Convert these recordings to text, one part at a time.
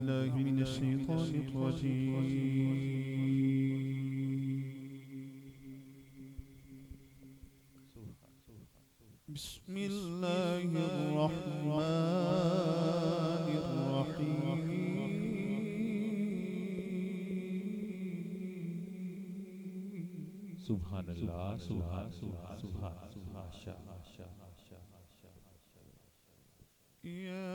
الله من الشيطان الرجيم. بسم الله الرحمن الرحيم. سبحان الله سبحان سبحان سبحان ما شاء يا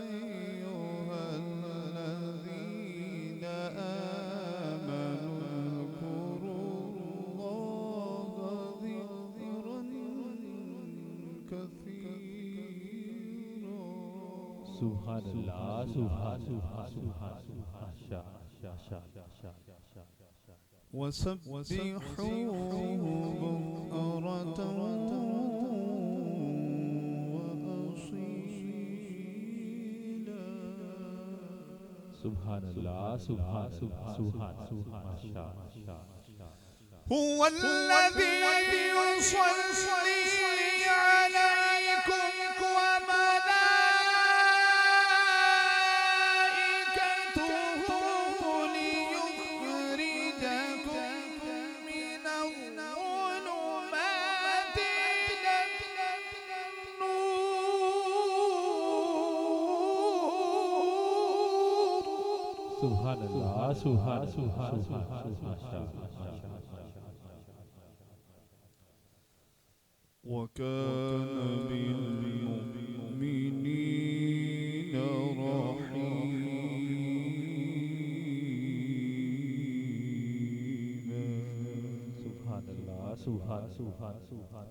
أيها الذين آمنوا اذكروا الله ذكرا كثيرا. سبحان الله سبحان سبحان سبحان ما شاء وسبحوه بكرة وأصيلا. سبحان الله سبحان سبحان سبحان ما شاء هو الذي يصلي عليكم وملائكته ليخرجكم من الظلمات إلى النور. سبحان الله سبحان سبحان سبحان ما شاء وكان بالمؤمنين رحيما. سبحان الله سبحان سبحان سبحان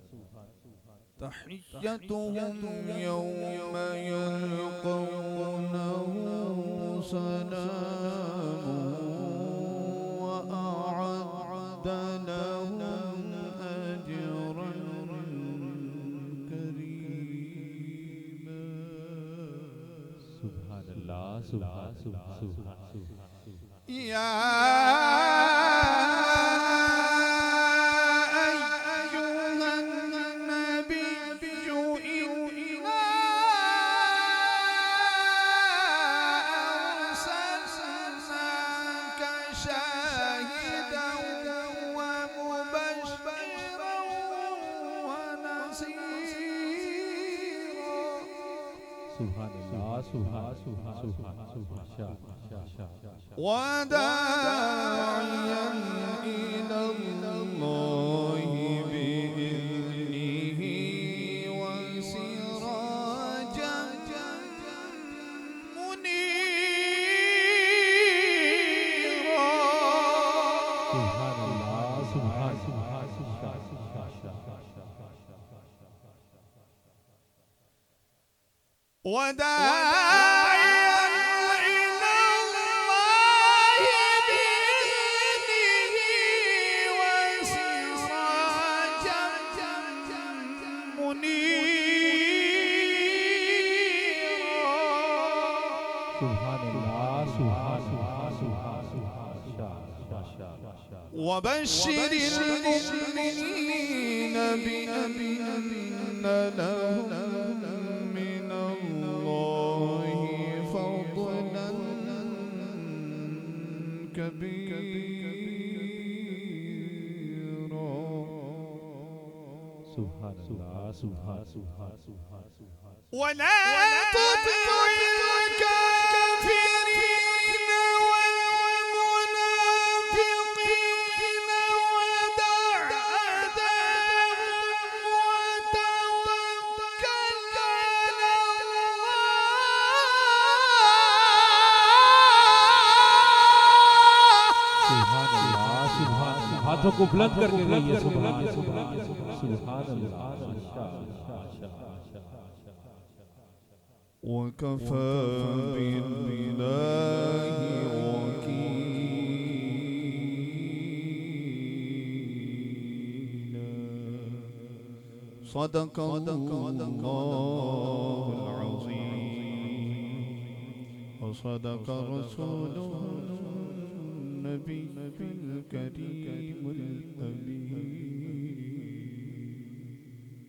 تحيتهم يوم يلقونه سلام وأعد لهم أجرا كريما. سبحان الله سبحان سبحان سبحان يا أيها النبي إنا أرسلناك شاهدا ومبشرا ونصيرا. سبحان الله سبحان سبحان سبحان ما شاء وداعيا إلى الله بإذنه وسراجا منيرا. سبحان الله سبحان سبحان وداعيا إلى الله بإذنه وسراجا منيرا. سبحان الله سبحان سبحان سبحان ما شاء وبشر المؤمنين بأن لهم من الله فضلا كبيرا. سبحان الله سبحان سبحان سبحان ولا تطع الكافرين والمنافقين ودع أذاهم وتوكل على سبحان الله سبحان हाथों को बुलंद करके कहिए सुभान सुभान सुभान अल्लाह وكفى بالله وكيلا. صدق الله العظيم وصدق رسوله النبي الكريم الأمين.